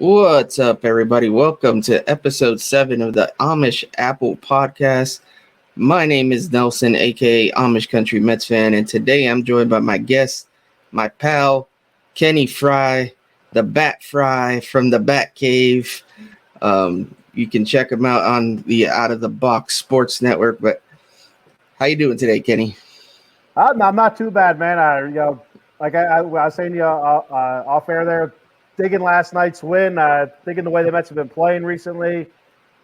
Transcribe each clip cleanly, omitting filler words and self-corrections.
What's up, everybody? Welcome to episode 7 of the Amish Apple podcast. My name is Nelson, aka Amish Country Mets fan, and today I'm joined by my guest, my pal, Kenny Frie, the Bat Fry from the Bat Cave. You can check him out on the Out of the Box Sports Network. But how you doing today, Kenny? I'm not too bad, man. I was saying to you off air there, digging last night's win, digging the way the Mets have been playing recently.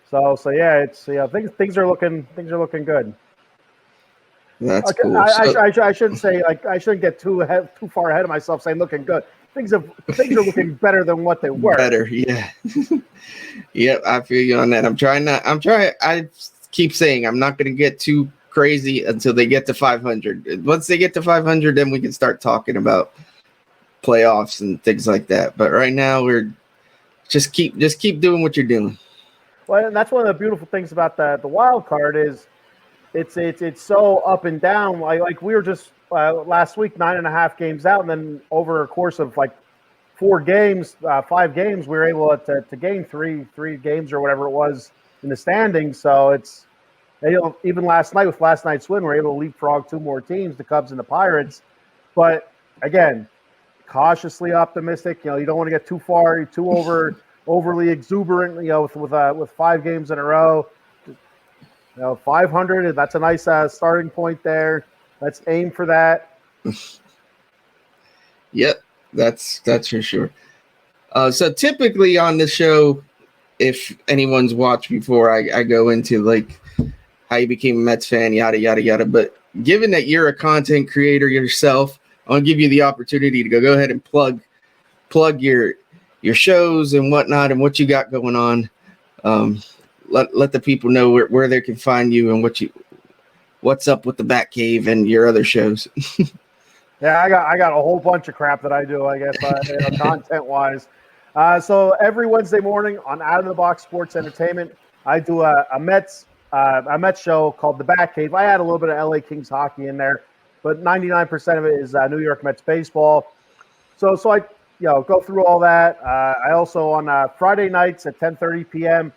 So yeah, it's things are looking good. That's cool. I shouldn't say I shouldn't get too far ahead of myself saying looking good. Things are looking better than what they were. Better, yeah. Yep, I feel you on that. I keep saying I'm not going to get too crazy until they get to 500. Once they get to 500, then we can start talking about playoffs and things like that. But right now, we're just keep doing what you're doing. Well, and that's one of the beautiful things about the wild card is it's so up and down. Like we were just last week 9.5 games out, and then over a course of like 5 games, we were able to gain three games or whatever it was in the standings. So it's even last night with last night's win, we're able to leapfrog 2 more teams, the Cubs and the Pirates. But again, cautiously optimistic. You don't want to get too far, overly exuberant. With 5 games in a row. 500. That's a nice starting point there. Let's aim for that. Yep, that's for sure. So typically on the show, if anyone's watched before, I go into like how you became a Mets fan, yada yada yada. But given that you're a content creator yourself, I'll give you the opportunity to go ahead and plug your shows and whatnot and what you got going on. Let the people know where they can find you and what's up with the Bat Cave and your other shows. Yeah, I got a whole bunch of crap that I do, I guess, content wise. So every Wednesday morning on Out of the Box Sports Entertainment, I do a Mets show called the Bat Cave. I add a little bit of LA Kings hockey in there, but 99% of it is New York Mets baseball. So I go through all that. I also on Friday nights at 10:30 p.m.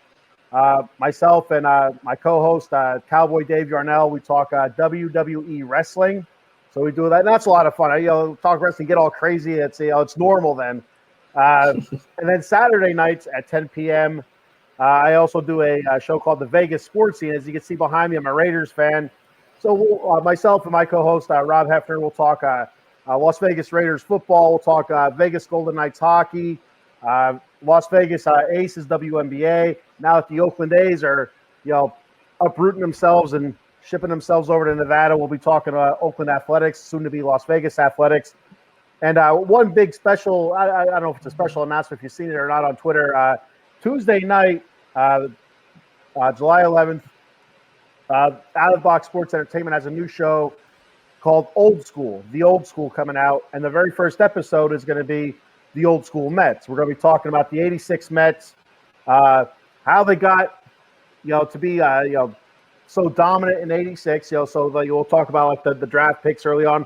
Myself and my co-host Cowboy Dave Yarnell, we talk WWE wrestling. So we do that. And that's a lot of fun. Talk wrestling, get all crazy. It's normal then. And then Saturday nights at 10 p.m. I also do a show called the Vegas Sports Scene. As you can see behind me, I'm a Raiders fan. So myself and my co-host Rob Hefner will talk Las Vegas Raiders football. We'll talk Vegas Golden Knights hockey, Las Vegas Aces WNBA. Now that the Oakland A's are uprooting themselves and shipping themselves over to Nevada, we'll be talking Oakland Athletics, soon to be Las Vegas Athletics. And one big special, I don't know if it's a special announcement if you've seen it or not on Twitter, Tuesday night, July 11th, Out of the Box Sports Entertainment has a new show called Old School, The Old School coming out. And the very first episode is going to be the Old School Mets. We're going to be talking about the 86 Mets, how they got, to be, so dominant in 86, so we'll talk about like the draft picks early on,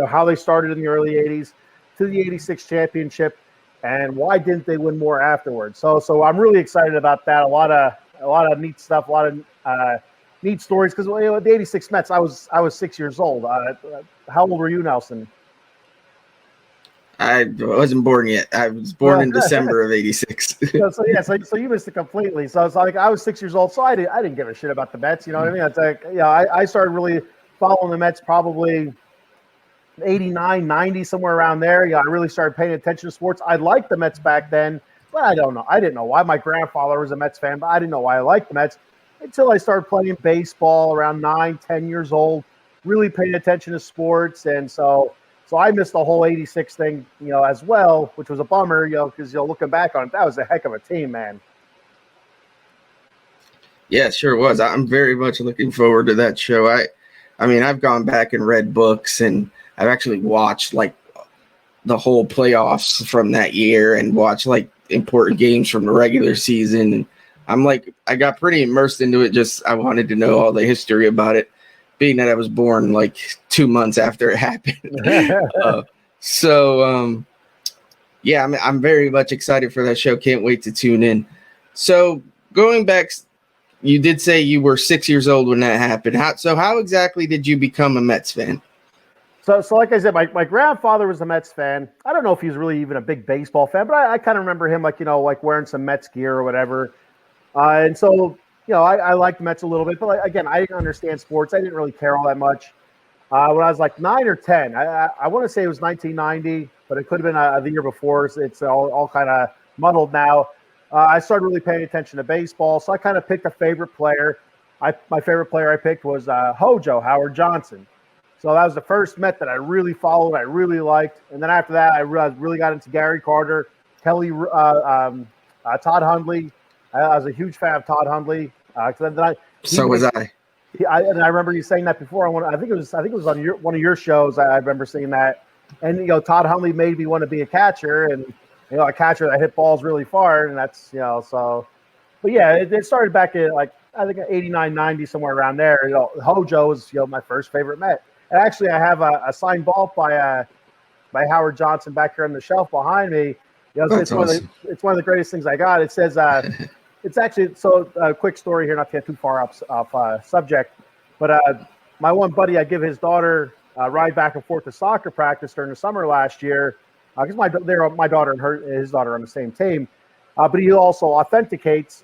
how they started in the early 80s to the 86 championship and why didn't they win more afterwards. So I'm really excited about that. A lot of neat stuff, a lot of neat stories because the 86 Mets, I was 6 years old. How old were you, Nelson? I wasn't born yet. I was born in December of 86. So you missed it completely. So it's like I was 6 years old, so I didn't give a shit about the Mets. You know what I mean? It's like, I started really following the Mets probably 89, 90, somewhere around there. I really started paying attention to sports. I liked the Mets back then, but I don't know. I didn't know why. My grandfather was a Mets fan, but I didn't know why I liked the Mets until I started playing baseball around 9, 10 years old, really paying attention to sports. And so I missed the whole 86 thing, as well, which was a bummer, because, looking back on it, that was a heck of a team, man. Yeah, sure was. I'm very much looking forward to that show. I mean, I've gone back and read books, and I've actually watched, like, the whole playoffs from that year and watched, like, important games from the regular season. And I'm like, I got pretty immersed into it. I wanted to know all the history about it, being that I was born like 2 months after it happened. Yeah, I'm very much excited for that show. Can't wait to tune in. So going back, you did say you were 6 years old when that happened. How exactly did you become a Mets fan? So like I said, my grandfather was a Mets fan. I don't know if he was really even a big baseball fan, but I kind of remember him like wearing some Mets gear or whatever. And so, I liked the Mets a little bit, but again, I didn't understand sports. I didn't really care all that much. When I was like 9 or 10, I want to say it was 1990, but it could have been the year before. So it's all kind of muddled now. I started really paying attention to baseball, so I kind of picked a favorite player. My favorite player I picked was Hojo, Howard Johnson. So that was the first Met that I really followed, I really liked. And then after that, I really got into Gary Carter, Todd Hundley. I was a huge fan of Todd Hundley. So was I. And I remember you saying that before. I think it was on one of your shows. I remember seeing that. And Todd Hundley made me want to be a catcher, and a catcher that hit balls really far, and that's so. But yeah, it started back in I think 89, 90, somewhere around there. Hojo was my first favorite Met. And actually, I have a signed ball by Howard Johnson back here on the shelf behind me. It's awesome. It's one of the greatest things I got. It says it's actually a quick story here, not to get too far off subject, but my one buddy, I give his daughter a ride back and forth to soccer practice during the summer last year because my daughter and his daughter are on the same team, but he also authenticates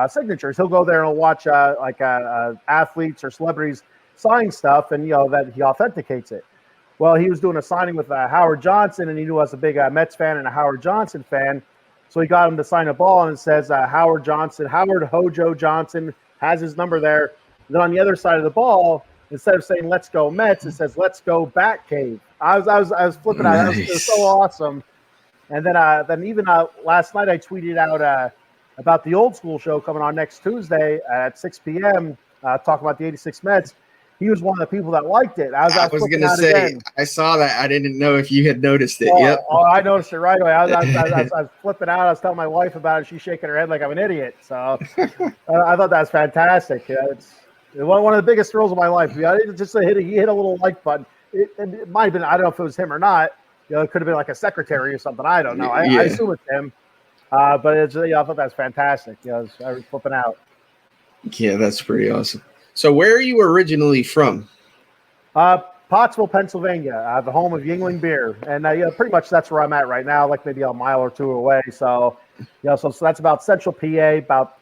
signatures. He'll go there and watch athletes or celebrities sign stuff, and that he authenticates it. Well, he was doing a signing with Howard Johnson, and he knew I was a big Mets fan and a Howard Johnson fan. So he got him to sign a ball, and it says Howard Hojo Johnson has his number there. And then on the other side of the ball, instead of saying "Let's go Mets," it says "Let's go Batcave." I was flipping out. Nice. It was so awesome. And then even last night I tweeted out about the Old School show coming on next Tuesday at 6 p.m. Talking about the '86 Mets. He was one of the people that liked it. I was going to say, again. I saw that. I didn't know if you had noticed it. Yep. I noticed it right away. I was flipping out. I was telling my wife about it. She's shaking her head like I'm an idiot. So I thought that was fantastic. It's one of the biggest thrills of my life. Just he hit a little like button. It might have been, I don't know if it was him or not. It could have been like a secretary or something. I don't know. I assume it's him. But I thought that was fantastic. I was flipping out. Yeah, that's pretty awesome. So where are you originally from? Pottsville, Pennsylvania, the home of Yingling beer. And pretty much that's where I'm at right now, like maybe a mile or two away. So, so that's about central PA, about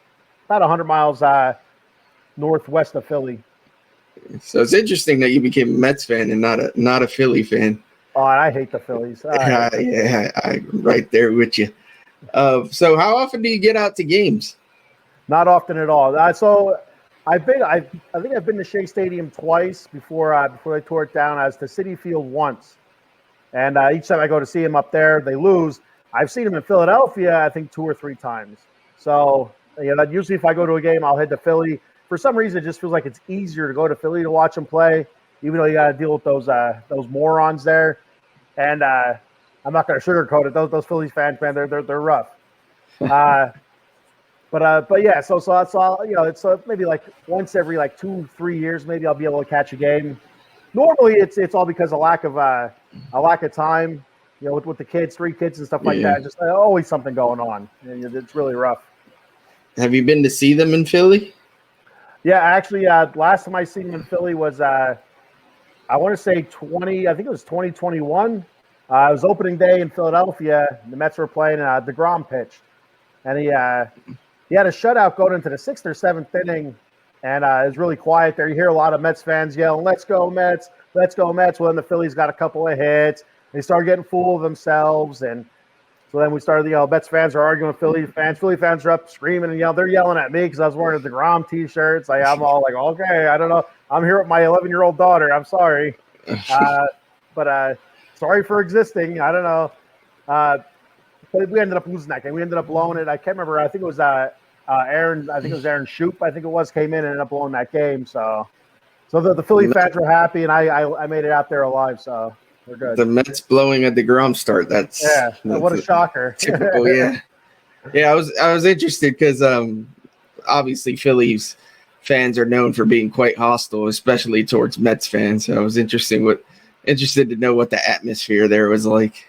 100 miles northwest of Philly. So it's interesting that you became a Mets fan and not a Philly fan. Oh, and I hate the Phillies. Yeah, I'm right there with you. So how often do you get out to games? Not often at all. I think I've been to Shea Stadium twice before they tore it down. I was to Citi Field once, and each time I go to see them up there, they lose. I've seen them in Philadelphia, I think 2 or 3 times. So usually if I go to a game, I'll head to Philly. For some reason, it just feels like it's easier to go to Philly to watch them play, even though you got to deal with those morons there. And I'm not going to sugarcoat it. Those Phillies fans, man, they're rough. But yeah, so that's all. It's maybe like once every 2-3 years, maybe I'll be able to catch a game. Normally, it's all because of lack of time. With the kids, 3 kids and stuff like that. Just always something going on. It's really rough. Have you been to see them in Philly? Yeah, actually, last time I seen them in Philly was I want to say I think it was 2021. It was opening day in Philadelphia. The Mets were playing. DeGrom pitched, and he had a shutout going into the 6th or 7th inning, and it was really quiet there. You hear a lot of Mets fans yelling, "Let's go Mets! Let's go Mets!" Well, then the Phillies got a couple of hits. They started getting full of themselves, and so then we started. Mets fans are arguing with Philly fans. Philly fans are up screaming, and they're yelling at me because I was wearing a DeGrom T-shirt. I'm all like, "Okay, I don't know. I'm here with my 11-year-old daughter. I'm sorry, but sorry for existing. I don't know." But we ended up losing that game. We ended up blowing it. I can't remember. I think it was Aaron. I think it was Aaron Shoup. I think it was came in and ended up blowing that game. So the Philly fans were happy, and I made it out there alive. So we're good. The Mets blowing a DeGrom start. That's what a shocker. Typical. Yeah. I was interested because obviously Phillies fans are known for being quite hostile, especially towards Mets fans. So I was interested to know what the atmosphere there was like.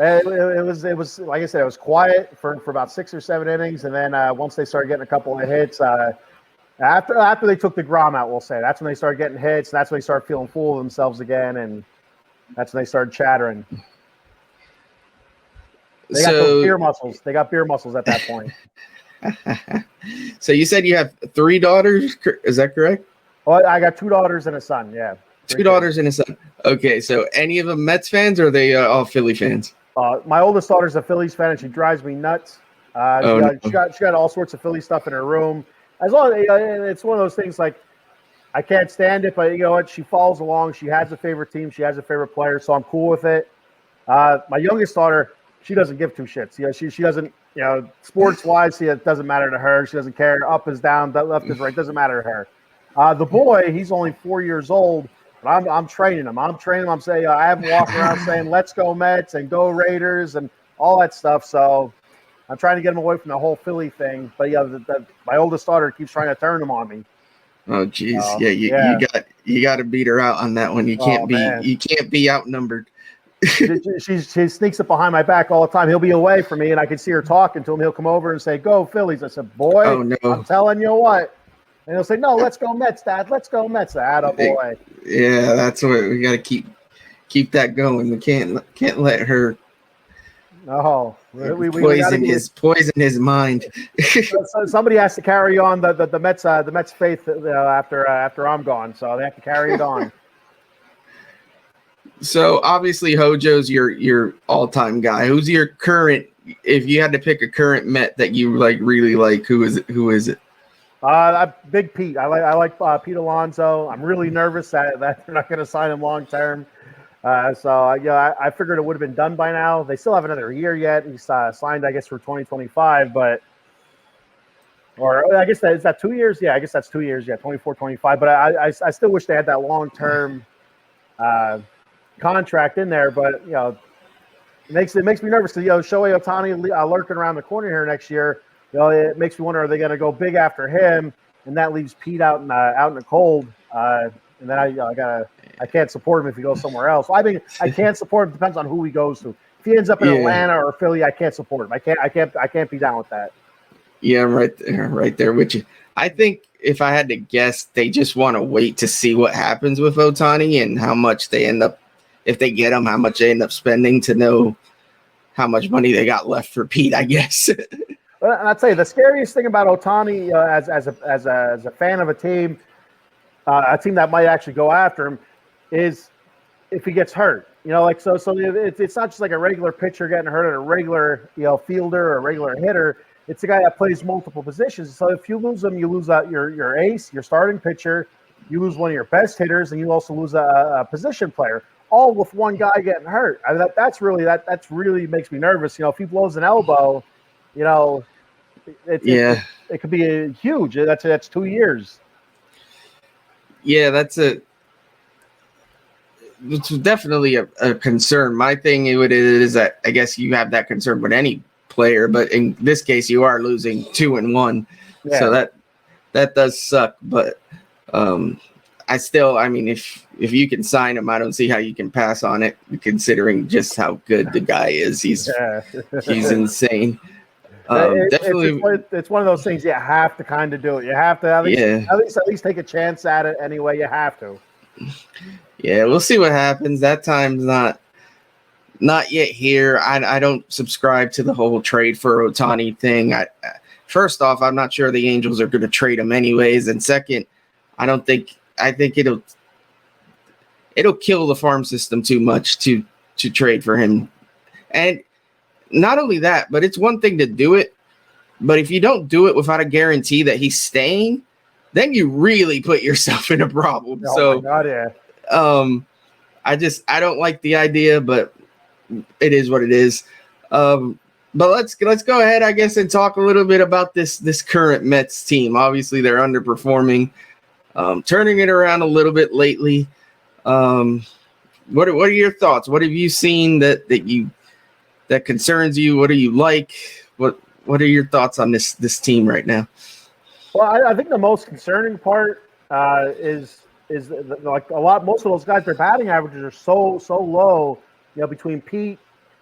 It was like I said, it was quiet for about 6 or 7 innings, and then once they started getting a couple of hits, after they took the Grom out, we'll say that's when they started getting hits. That's when they started feeling full of themselves again, and that's when they started chattering. They got those beer muscles. They got beer muscles at that point. So you said you have 3 daughters. Is that correct? Oh, I got 2 daughters and a son. Yeah, 2 daughters and a son. Okay, so any of them Mets fans, or are they all Philly fans? My oldest daughter's a Phillies fan, and she drives me nuts. She got all sorts of Philly stuff in her room. As long as it's one of those things, like I can't stand it, but you know what? She follows along. She has a favorite team. She has a favorite player, so I'm cool with it. My youngest daughter, she doesn't give 2 shits. You know, she doesn't. You know, sports wise, it doesn't matter to her. She doesn't care. Up is down, left is right. Doesn't matter to her. The boy, he's only 4 years old. But I'm training him. I'm saying I have him walking around saying "Let's go Mets" and "Go Raiders" and all that stuff. So I'm trying to get him away from the whole Philly thing. But yeah, my oldest daughter keeps trying to turn him on me. Oh geez, you got to beat her out on that one. You can't be outnumbered. she sneaks up behind my back all the time. He'll be away from me, and I can see her talking to him. He'll come over and say, "Go Phillies." I said, "Boy, oh, no. I'm telling you what." And he'll say, "No, let's go Mets, Dad. Let's go Mets, Dad." Oh boy. Yeah, that's what we got to keep that going. We can't let her. No, poison his mind. So somebody has to carry on the Mets faith after I'm gone. So they have to carry it on. So obviously Hojo's your all-time guy. Who's your current? If you had to pick a current Met that you really like, who is it? Big Pete. I like Pete Alonso. I'm really nervous that they're not going to sign him long term. I figured it would have been done by now. They still have another year yet. He's signed, I guess, for 2025, or I guess is that 2 years? Yeah, I guess that's 2 years. Yeah, 24, 25. But I still wish they had that long term contract in there. But you know, it makes me nervous. So, Shohei Ohtani lurking around the corner here next year. It makes me wonder, are they going to go big after him, and that leaves Pete out in the cold, and then I can't support him if he goes somewhere else. I mean, I can't support him. Depends on who he goes to. If he ends up in Atlanta or Philly, I can't support him. I can't be down with that. Yeah, right there with you. I think if I had to guess, they just want to wait to see what happens with Ohtani and how much they end up, if they get him, how much they end up spending to know how much money they got left for Pete, I guess. And I'd say the scariest thing about Ohtani as a fan of a team that might actually go after him, is if he gets hurt. So it's not just like a regular pitcher getting hurt, or a regular fielder or a regular hitter. It's a guy that plays multiple positions. So if you lose him, you lose your ace, your starting pitcher, you lose one of your best hitters, and you also lose a position player, all with one guy getting hurt. I mean, that's really makes me nervous. If he blows an elbow, it could be a huge. That's 2 years. Yeah, it's definitely a concern. My thing is that I guess you have that concern with any player, but in this case, you are losing 2 and 1, so that does suck. But I mean, if you can sign him, I don't see how you can pass on it, considering just how good the guy is. He's insane. Definitely, it's one of those things you have to kind of do it. You have to at least take a chance at it anyway. You have to. Yeah, we'll see what happens. That time's not yet here. I don't subscribe to the whole trade for Ohtani thing. First off, I'm not sure the Angels are going to trade him anyways, and second, I think it'll kill the farm system too much to trade for him. And not only that, but it's one thing to do it, but if you don't do it without a guarantee that he's staying, then you really put yourself in a problem. Oh my God, yeah. I don't like the idea, but it is what it is. But let's go ahead, I guess, and talk a little bit about this current Mets team. Obviously, they're underperforming, turning it around a little bit lately. What are your thoughts? What have you seen that concerns you? What do you like? What are your thoughts on this team right now? Well, I think the most concerning part is like most of those guys, their batting averages are so low. Between Pete,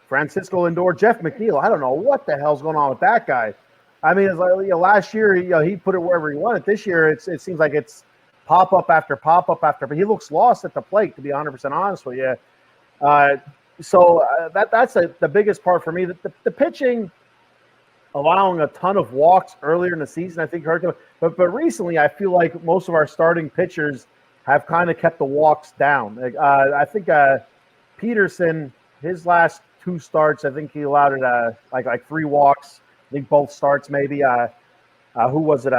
Francisco Lindor, Jeff McNeil. I don't know what the hell's going on with that guy. I mean, it's like, last year, he put it wherever he wanted. This year, it seems like it's pop up after pop up after. But he looks lost at the plate, to be 100% honest with you. That's the biggest part for me. The pitching, allowing a ton of walks earlier in the season, I think hurt them. But recently, I feel like most of our starting pitchers have kind of kept the walks down. I think Peterson, his last 2 starts, I think he allowed it like 3 walks. I think both starts maybe. Who was it?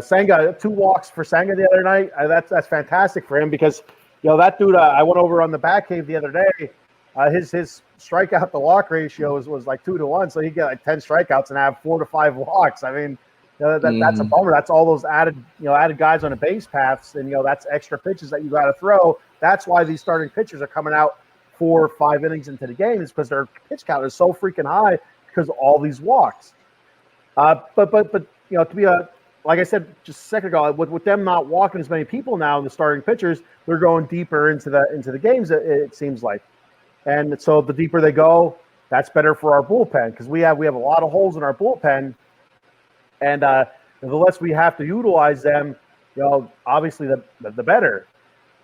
Senga, 2 walks for Senga the other night. That's fantastic for him because that dude. I went over on the back cave the other day. His strikeout to walk ratio was like 2-1, so he get like 10 strikeouts and have 4 to 5 walks. I mean, that's a bummer. That's all those added guys on the base paths, and that's extra pitches that you got to throw. That's why these starting pitchers are coming out 4 or 5 innings into the game, is because their pitch count is so freaking high because of all these walks. But to be like I said just a second ago, with them not walking as many people now, the starting pitchers, they're going deeper into the games. It seems like, and so the deeper they go, that's better for our bullpen because we have a lot of holes in our bullpen, and the less we have to utilize them, obviously the better.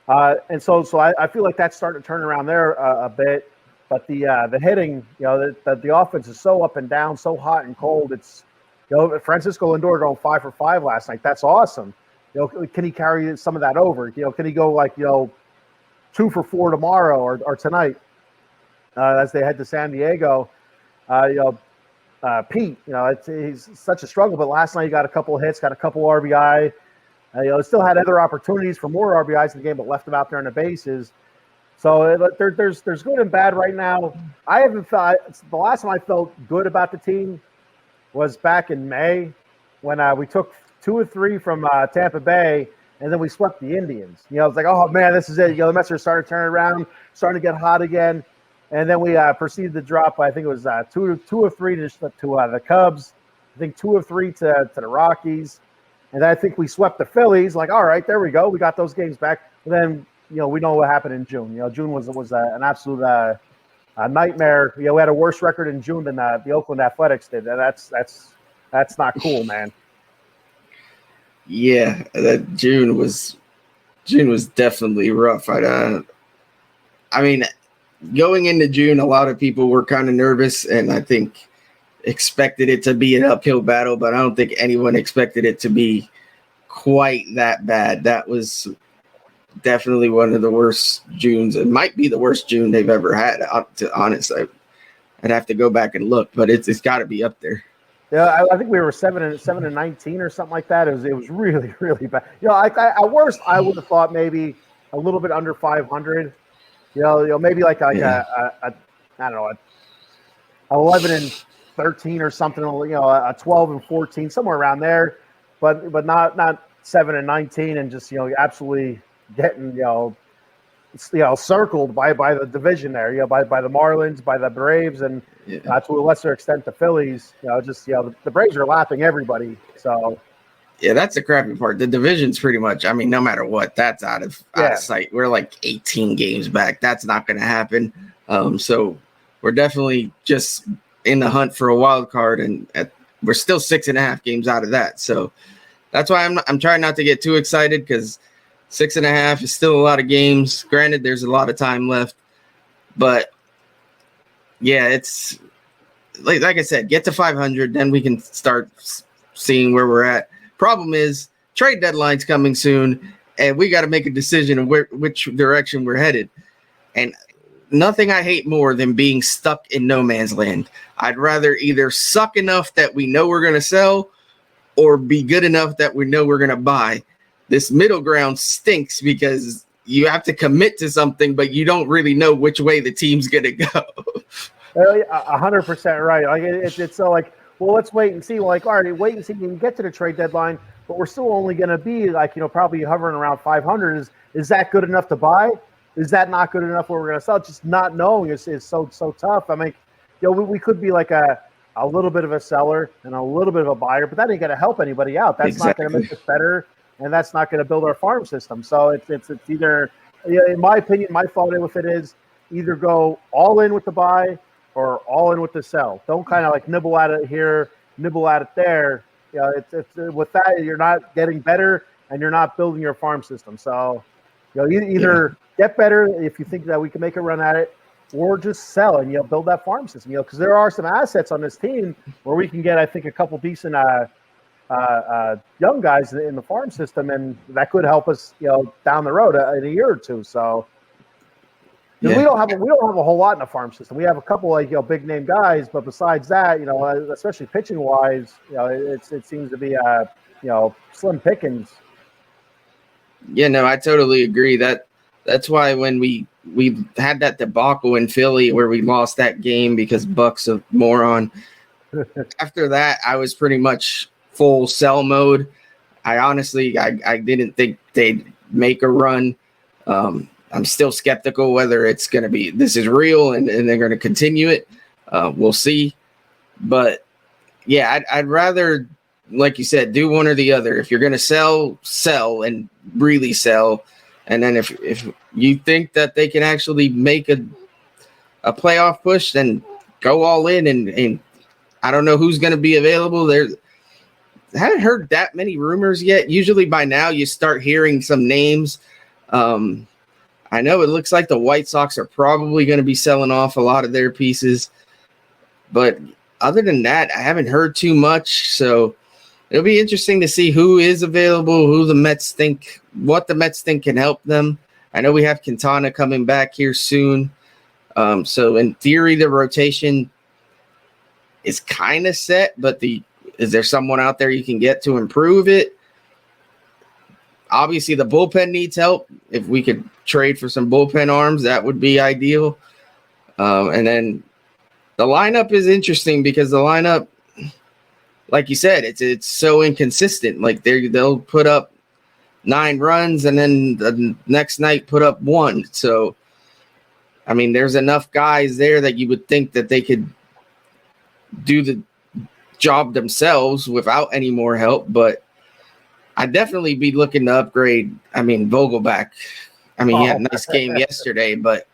And so I feel like that's starting to turn around there a bit. But the hitting, the offense is so up and down, so hot and cold. It's Francisco Lindor going 5 for 5 last night. That's awesome. Can he carry some of that over? Can he go 2 for 4 tomorrow or tonight as they head to San Diego? Pete, he's such a struggle. But last night he got a couple of hits, got a couple RBI. Still had other opportunities for more RBIs in the game, but left them out there on the bases. So there's good and bad right now. I haven't felt the last time I felt good about the team was back in May when we took 2 or 3 from Tampa Bay, and then we swept the Indians. It's like, oh man, this is it. The Mets are starting to turn around, starting to get hot again, and then we proceeded to drop. I think it was 2 or 3 to the Cubs. I think 2 or 3 to the Rockies, and then I think we swept the Phillies. Like, all right, there we go. We got those games back. And then we know what happened in June. June was an absolute nightmare. We had a worse record in June than the Oakland Athletics did. That's not cool, man. Yeah, that June was definitely rough. I mean, going into June, a lot of people were kind of nervous, and I think expected it to be an uphill battle, but I don't think anyone expected it to be quite that bad. That was definitely one of the worst Junes. It might be the worst June they've ever had. To honest, I'd have to go back and look, but it's got to be up there. Yeah, I think we were 7-19 or something like that. It was really, really bad. At worst, I would have thought maybe a little bit under 500. Maybe like I don't know, 11-13 or something. A 12-14, somewhere around there. But not 7-19 and just absolutely getting circled by the division there, by the Marlins, by the Braves, and to a lesser extent the Phillies. The Braves are lapping everybody. So yeah, that's the crappy part. The division's pretty much, I mean, no matter what, that's out of sight. We're like 18 games back. That's not going to happen. So we're definitely just in the hunt for a wild card, and we're still 6.5 games out of that. So that's why I'm trying not to get too excited, because 6.5 is still a lot of games. Granted, there's a lot of time left, but yeah, it's like I said, get to 500, then we can start seeing where we're at. Problem is, trade deadline's coming soon, and we got to make a decision of which direction we're headed. And nothing I hate more than being stuck in no man's land. I'd rather either suck enough that we know we're going to sell, or be good enough that we know we're going to buy. This middle ground stinks because you have to commit to something, but you don't really know which way the team's going to go. 100% right. Like it's so like, well, let's wait and see. Well, like, all right, wait and see. You can get to the trade deadline, but we're still only going to be like, probably hovering around 500. Is that good enough to buy? Is that not good enough where we're going to sell? Just not knowing is so tough. I mean, we could be like a little bit of a seller and a little bit of a buyer, but that ain't going to help anybody out. That's not going to make us better, and that's not going to build our farm system. So it's either, in my opinion, my thought with it is either go all in with the buy or all in with the sell. Don't kind of like nibble at it here, nibble at it there. You know, it's with that you're not getting better and you're not building your farm system. So, you know, either get better if you think that we can make a run at it, or just sell and build that farm system. You know, because there are some assets on this team where we can get, I think, a couple decent young guys in the farm system, and that could help us, down the road in a year or two. So. We don't have a whole lot in the farm system. We have a couple big name guys, but besides that, especially pitching wise, it seems to be slim pickings. Yeah, no, I totally agree. That's why when we had that debacle in Philly where we lost that game because Buck's a moron. After that, I was pretty much full sell mode. I honestly didn't think they'd make a run. I'm still skeptical whether it's going to be this is real and they're going to continue it. We'll see. But, yeah, I'd rather, like you said, do one or the other. If you're going to sell and really sell. And then if you think that they can actually make a playoff push, then go all in. And I don't know who's going to be available. I haven't heard that many rumors yet. Usually by now you start hearing some names. I know it looks like the White Sox are probably going to be selling off a lot of their pieces. But other than that, I haven't heard too much. So it'll be interesting to see who is available, what the Mets think can help them. I know we have Quintana coming back here soon. So in theory, the rotation is kind of set, but is there someone out there you can get to improve it? Obviously, the bullpen needs help. If we could trade for some bullpen arms, that would be ideal. And then the lineup is interesting because the lineup, like you said, it's so inconsistent. Like they'll put up 9 runs and then the next night put up 1. So, I mean, there's enough guys there that you would think that they could do the job themselves without any more help, but I'd definitely be looking to upgrade. I mean, Vogelback. I mean, he had a nice game yesterday, but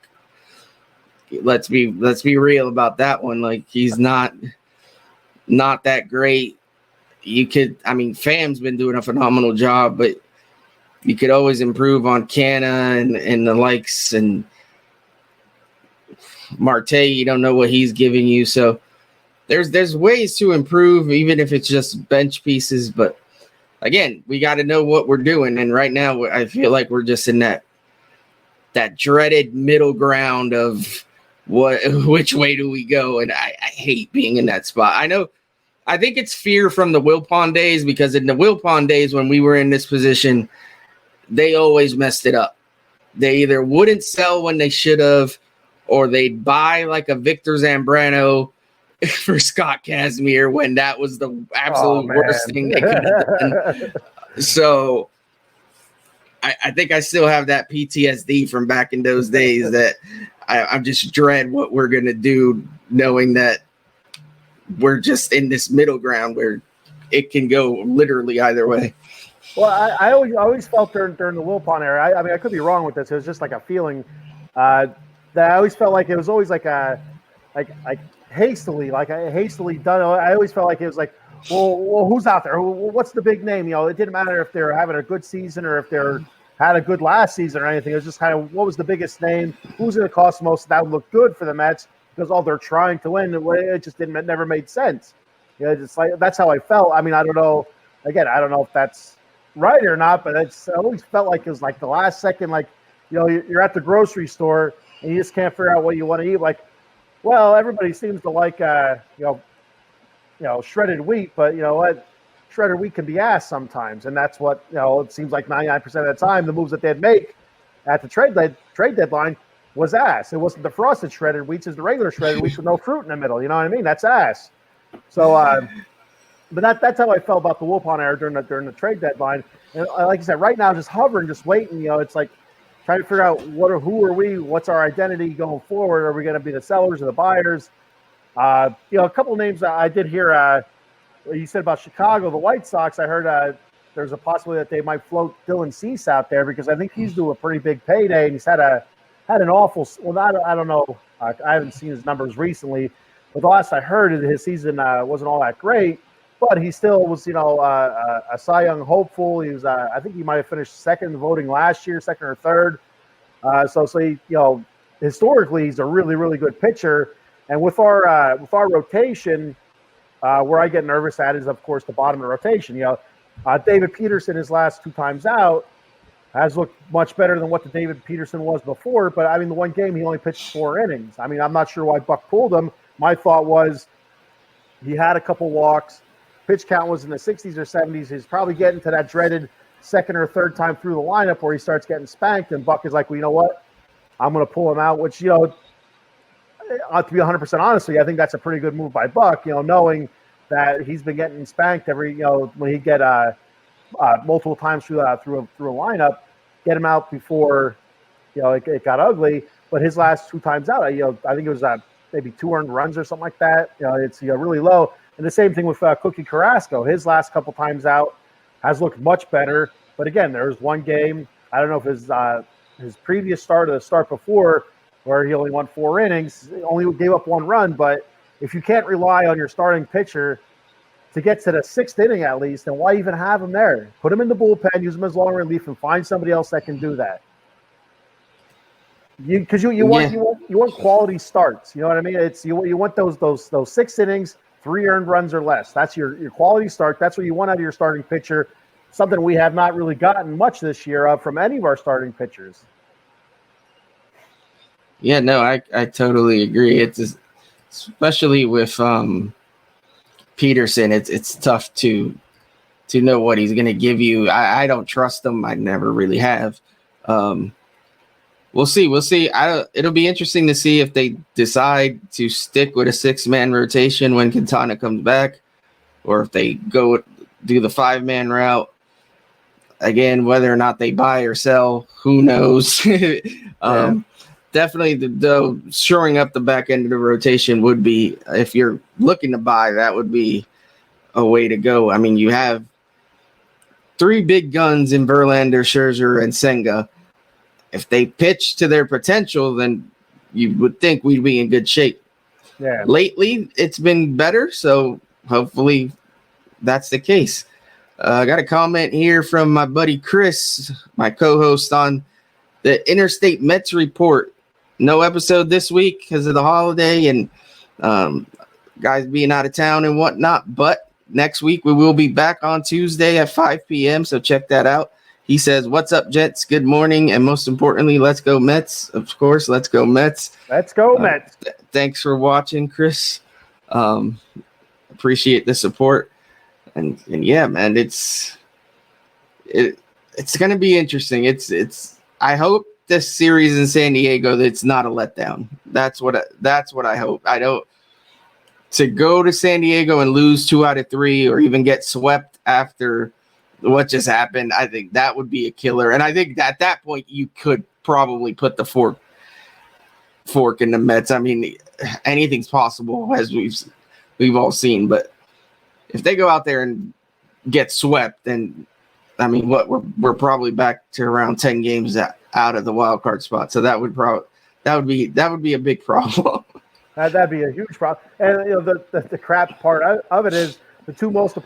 let's be real about that one. Like, he's not that great. Fam's been doing a phenomenal job, but you could always improve on Canna and the likes, and Marte, you don't know what he's giving you. So there's ways to improve, even if it's just bench pieces, but again, we got to know what we're doing. And right now, I feel like we're just in that dreaded middle ground of which way do we go? And I hate being in that spot. I think it's fear from the Wilpon days, because in the Wilpon days when we were in this position, they always messed it up. They either wouldn't sell when they should have, or they'd buy like a Victor Zambrano for Scott Kazmir when that was the absolute worst thing they could have done. So I think I still have that PTSD from back in those days that I just dread what we're going to do, knowing that we're just in this middle ground where it can go literally either way. Well, I always felt during the Wilpon era, I mean, I could be wrong with this. It was just like a feeling that I always felt like it was always like hastily done. I always felt like it was like, well, who's out there? What's the big name? It didn't matter if they're having a good season or if they're had a good last season or anything. It was just kind of what was the biggest name, who's going to cost the most. That would look good for the Mets because they're trying to win. It just never made sense. Just like that's how I felt. I mean, I don't know. Again, I don't know if that's right or not, but I always felt like it was like the last second. Like you're at the grocery store and you just can't figure out what you want to eat. Like, well, everybody seems to like, shredded wheat, but you know what? Shredded wheat can be ass sometimes, and that's what it seems like 99% of the time the moves that they'd make at the trade deadline was ass. It wasn't the frosted shredded wheats; it's the regular shredded wheats with no fruit in the middle. You know what I mean? That's ass. So, but that's how I felt about the Wilpon era during the trade deadline. And like I said, right now, just hovering, just waiting. It's like trying to figure out who are we? What's our identity going forward? Are we going to be the sellers or the buyers? A couple of names that I did hear. You said about Chicago, the White Sox. I heard there's a possibility that they might float Dylan Cease out there because I think he's due a pretty big payday, and he's had an awful. Well, I don't know. I haven't seen his numbers recently, but the last I heard, his season wasn't all that great. But he still was, a Cy Young hopeful. He was, I think he might have finished second in the voting last year, second or third. So he, historically, he's a really, really good pitcher. And with our rotation, where I get nervous at is, of course, the bottom of the rotation. David Peterson, his last 2 times out, has looked much better than what the David Peterson was before. But, I mean, the one game he only pitched 4 innings. I mean, I'm not sure why Buck pulled him. My thought was he had a couple walks. Pitch count was in the 60s or 70s. He's probably getting to that dreaded second or third time through the lineup where he starts getting spanked. And Buck is like, well, you know what? I'm going to pull him out, which, to be 100% honest with you, I think that's a pretty good move by Buck, knowing that he's been getting spanked every, when he get multiple times through a lineup, get him out before, it got ugly. But his last 2 times out, I think it was maybe 2 earned runs or something like that. It's really low. And the same thing with Cookie Carrasco. His last couple times out has looked much better. But again, there was one game, I don't know if his previous start or the start before, where he only won 4 innings, only gave up 1 run. But if you can't rely on your starting pitcher to get to the 6th inning at least, then why even have him there? Put him in the bullpen, use him as long relief, and find somebody else that can do that. Because you want quality starts. You know what I mean? It's you want those 6 innings, 3 earned runs or less. That's your quality start. That's what you want out of your starting pitcher. Something we have not really gotten much this year from any of our starting pitchers. Yeah, no, I totally agree. It's just, especially with Peterson, it's tough to know what he's going to give you. I don't trust him. I never really have. We'll see. It'll be interesting to see if they decide to stick with a 6-man rotation when Quintana comes back, or if they do the 5-man route. Again, whether or not they buy or sell, who knows? Definitely, the shoring up the back end of the rotation would be, if you're looking to buy, that would be a way to go. I mean, you have 3 big guns in Verlander, Scherzer, and Senga. If they pitch to their potential, then you would think we'd be in good shape. Yeah. Lately, it's been better, so hopefully that's the case. I got a comment here from my buddy Chris, my co-host on the Interstate Mets Report. No episode this week because of the holiday and guys being out of town and whatnot. But next week we will be back on Tuesday at 5 p.m. So check that out. He says, "What's up, Jets? Good morning. And most importantly, let's go Mets." Of course, let's go Mets. Let's go Mets. Thanks for watching, Chris. Appreciate the support. And yeah, man, it's going to be interesting. I hope this series in San Diego, that's not a letdown. That's what I hope. I don't to go to San Diego and lose 2 out of 3 or even get swept after what just happened. I think that would be a killer. And I think at that point you could probably put the fork in the Mets. I mean, anything's possible, as we've all seen, but if they go out there and get swept, then I mean, we're probably back to around 10 games out of the wild card spot. So that would be a big problem. That'd be a huge problem. And the crap part of it is the 2 most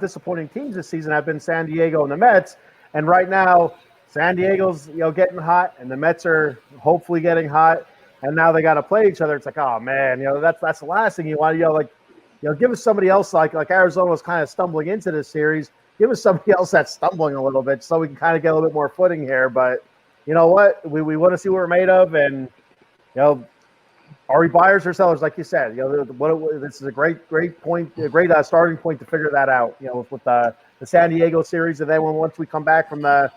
disappointing teams this season have been San Diego and the Mets. And right now, San Diego's getting hot, and the Mets are hopefully getting hot. And now they got to play each other. It's like, oh man, that's the last thing you want. Give us somebody else like Arizona was kind of stumbling into this series. Give us somebody else that's stumbling a little bit so we can kind of get a little bit more footing here. But you know what? We want to see what we're made of. And, are we buyers or sellers? Like you said, this is a great point, a great starting point to figure that out, with the San Diego series. And then once we come back from the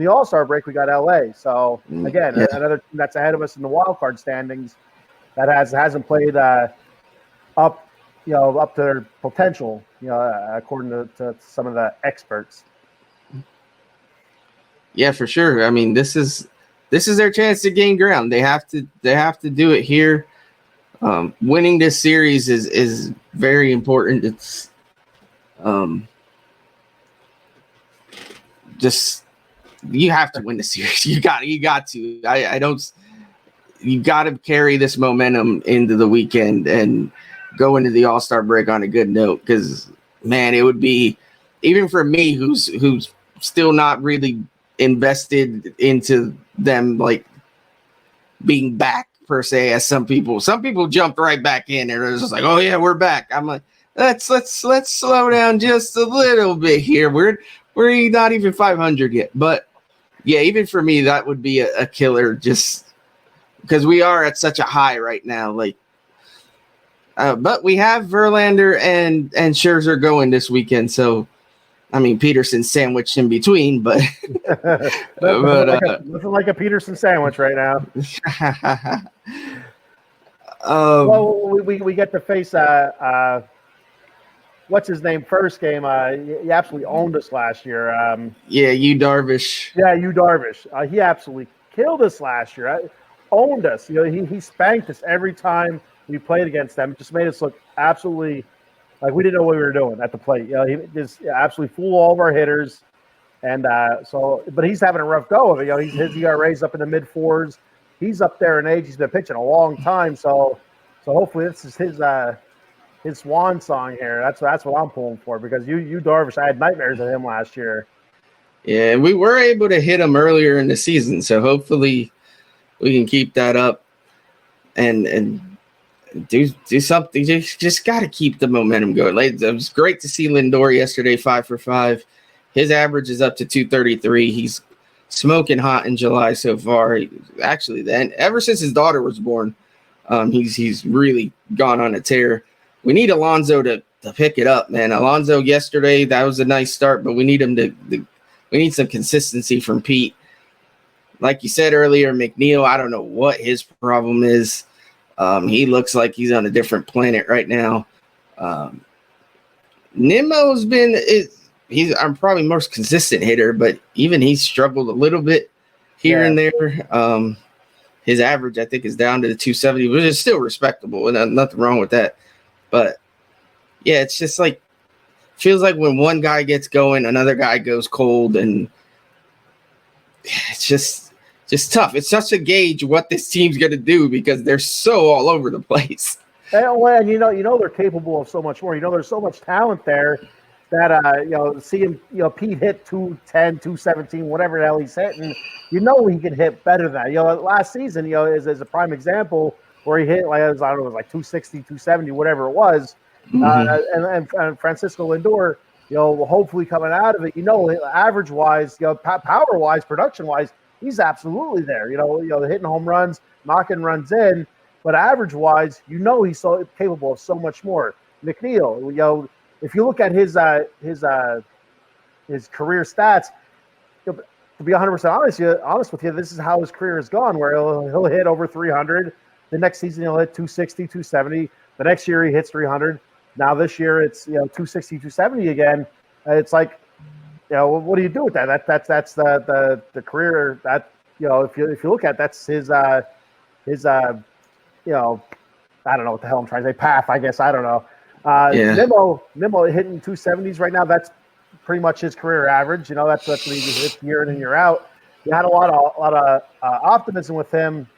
All-Star break, we got LA. So again, another team that's ahead of us in the wild card standings that hasn't played up to their potential, according to some of the experts. Yeah, for sure. I mean, this is their chance to gain ground. They have to do it here. Winning this series is very important. It's just you have to win the series. You got to. I don't. you got to carry this momentum into the weekend and go into the All-Star break on a good note, because, man, it would be, even for me, who's still not really invested into them, like, being back per se, as some people jumped right back in and it was just like, oh yeah, we're back. I'm like, let's slow down just a little bit here. We're not even 500 yet, but yeah, even for me, that would be a killer, just because we are at such a high right now. Like, but we have Verlander and Scherzer going this weekend, so I mean, Peterson's sandwiched in between, but nothing like a Peterson sandwich right now. Well, we get to face what's his name first game. He absolutely owned us last year. Yeah, Darvish. Yeah, Darvish. He absolutely killed us last year. Owned us. He spanked us every time we played against them. It just made us look absolutely like we didn't know what we were doing at the plate. He just absolutely fooled all of our hitters. And but he's having a rough go of it. His ERA's up in the mid fours. He's up there in age. He's been pitching a long time. So hopefully this is his swan song here. That's what I'm pulling for, because you Darvish, I had nightmares of him last year. Yeah, we were able to hit him earlier in the season, so hopefully we can keep that up and do something. Just got to keep the momentum going. Like, it was great to see Lindor yesterday, 5 for 5. His average is up to 233. He's smoking hot in July so far. Actually, then ever since his daughter was born, he's really gone on a tear. We need Alonso to pick it up, man. Alonso yesterday, that was a nice start, but we need him we need some consistency from Pete. Like you said earlier, McNeil, I don't know what his problem is. He looks like he's on a different planet right now. Nimmo's he's our probably most consistent hitter, but even he's struggled a little bit here and there. His average, I think, is down to the 270, which is still respectable, and nothing wrong with that. But yeah, it's just like, feels like when one guy gets going, another guy goes cold, and it's just tough. It's such a gauge what this team's going to do, because they're so all over the place. And you know they're capable of so much more. There's so much talent there that seeing Pete hit 210, 217, whatever the hell he's hitting, he can hit better than that. Last season, is a prime example where he hit like, I don't know, it was like 260, 270, whatever it was. Mm-hmm. And Francisco Lindor, hopefully coming out of it, average wise, power wise, production wise, he's absolutely there. Hitting home runs, knocking runs in, but average wise, he's so capable of so much more. McNeil, if you look at his career stats, to be 100% honest with you, this is how his career has gone, where he'll hit over 300. The next season he'll hit 260, 270. The next year he hits 300. Now this year it's 260, 270 again. It's like, what do you do with that? That's the career that if you look at, that's his I don't know what the hell I'm trying to say, path, I guess, I don't know. Nimmo hitting 270s right now. That's pretty much his career average. That's what he hits year in and year out. You had a lot of optimism with him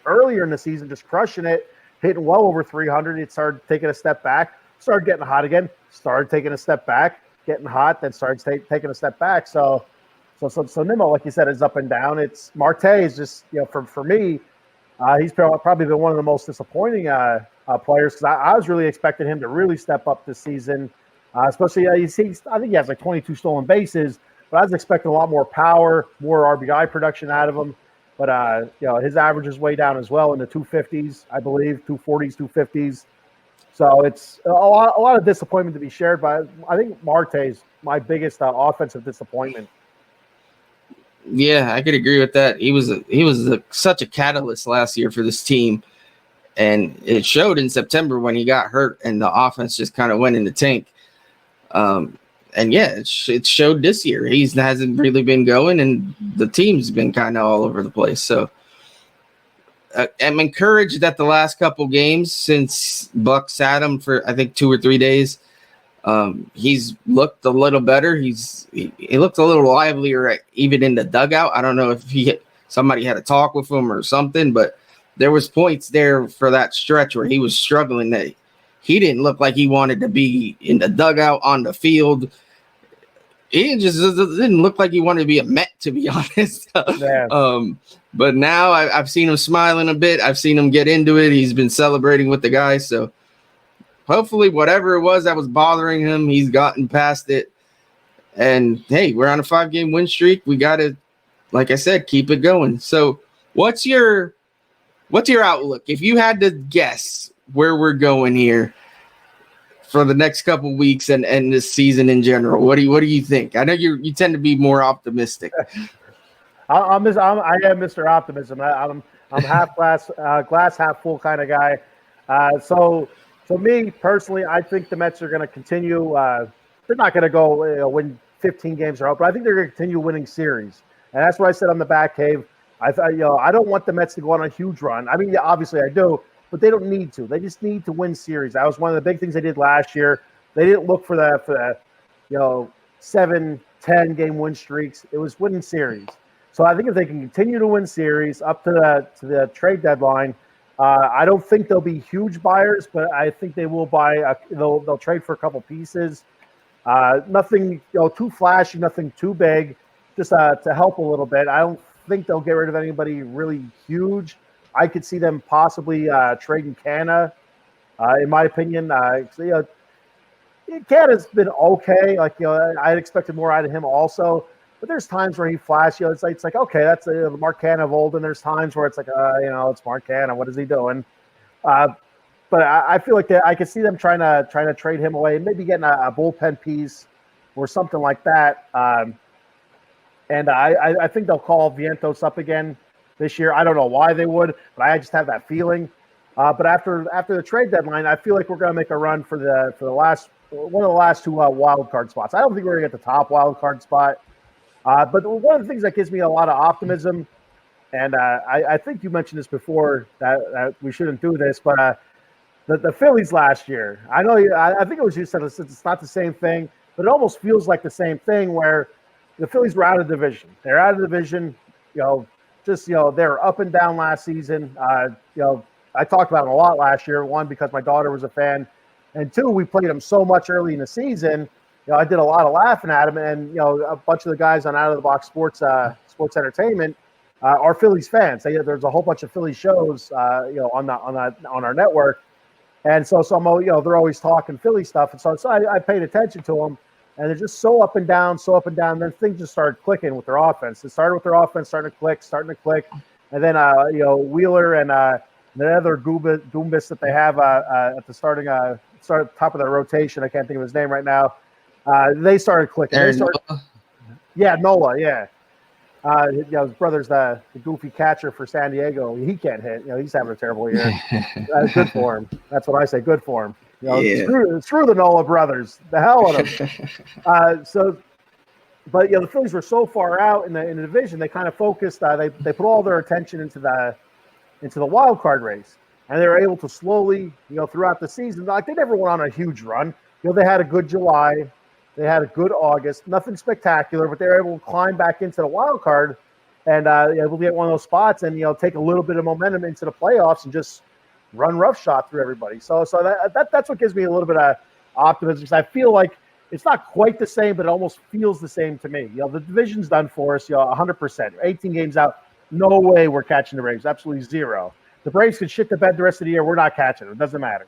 earlier in the season, just crushing it, hitting well over 300. It started taking a step back, started getting hot again, started taking a step back, getting hot, then started taking a step back. So Nimmo, like you said, is up and down. It's Marte is just, for me, he's probably been one of the most disappointing players, because I was really expecting him to really step up this season, especially I think he has like 22 stolen bases, but I was expecting a lot more power, more RBI production out of him. But his average is way down as well, in the 250s, I believe, 240s, 250s. So it's a lot of disappointment to be shared. But I think Marte's my biggest offensive disappointment. Yeah, I could agree with that. He was such a catalyst last year for this team, and it showed in September when he got hurt and the offense just kind of went in the tank. And yeah, it showed this year. He hasn't really been going, and the team's been kind of all over the place. So I'm encouraged that the last couple games since Buck sat him for, I think, 2 or 3 days, he's looked a little better. He looked a little livelier, even in the dugout. I don't know if somebody had a talk with him or something, but there was points there for that stretch where he was struggling, that he didn't look like he wanted to be in the dugout, on the field. He just didn't look like he wanted to be a Met, to be honest. Yeah. But now I've seen him smiling a bit. I've seen him get into it. He's been celebrating with the guys. So hopefully whatever it was that was bothering him, he's gotten past it. And, hey, we're on a 5-game win streak. We got to, like I said, keep it going. So what's your outlook? If you had to guess where we're going here for the next couple weeks and this season in general, what do you think? I know you tend to be more optimistic. I am Mr. Optimism. I'm half glass half full kind of guy. So me personally, I think the Mets are going to continue. They're not going to go win 15 games in a row, but I think they're going to continue winning series. And that's what I said on the back cave. I thought, I don't want the Mets to go on a huge run. I mean, yeah, obviously I do, but they don't need to. They just need to win series. That was one of the big things they did last year. They didn't look for the 7, 10 game win streaks. It was winning series. So I think if they can continue to win series up to the trade deadline, I don't think they'll be huge buyers, but I think they will buy. They'll trade for a couple pieces. Nothing too flashy, nothing too big, just to help a little bit. I don't think they'll get rid of anybody really huge. I could see them possibly trading Canna, in my opinion. Canna's been okay. I expected more out of him also. But there's times where he flashes. It's like okay, that's the Mark Canna of old. And there's times where it's like, it's Mark Canna. What is he doing? But I feel like I could see them trying to trade him away, maybe getting a bullpen piece or something like that. And I think they'll call Vientos up again this year. I don't know why they would, but I just have that feeling. But after the trade deadline, I feel like we're going to make a run for the last one of the last two wild card spots. I don't think we're going to get the top wild card spot. But one of the things that gives me a lot of optimism, and I think you mentioned this before that we shouldn't do this, but the Phillies last year, I know I think it was you said it's not the same thing, but it almost feels like the same thing where the Phillies were out of division. They're out of division, they're up and down last season. I talked about them a lot last year. One, because my daughter was a fan, and two, we played them so much early in the season. I did a lot of laughing at them, and a bunch of the guys on Out of the Box Sports Entertainment are Phillies fans. There's a whole bunch of Philly shows, on our network, and so they're always talking Philly stuff, and so I paid attention to them, and they're just so up and down. And then things just started clicking with their offense. It started with their offense starting to click, and then Wheeler and the other Goombas that they have at the top of their rotation. I can't think of his name right now. They started clicking. Nola, yeah. His brother's the goofy catcher for San Diego. He can't hit. He's having a terrible year. Good for him. That's what I say. Good for him. Screw the Nola brothers. The hell with them. But the Phillies were so far out in the division. They kind of focused. They put all their attention into the wild card race, and they were able to slowly, throughout the season. Like they never went on a huge run. They had a good July. They had a good August, nothing spectacular, but they were able to climb back into the wild card and able to get one of those spots and take a little bit of momentum into the playoffs and just run roughshod through everybody. So that's what gives me a little bit of optimism, because I feel like it's not quite the same, but it almost feels the same to me. The division's done for us, 100%. 18 games out, no way we're catching the Braves, absolutely zero. The Braves could shit the bed the rest of the year, we're not catching them. It doesn't matter.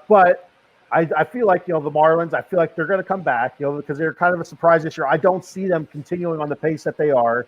But I feel like, the Marlins, I feel like they're going to come back, because they're kind of a surprise this year. I don't see them continuing on the pace that they are.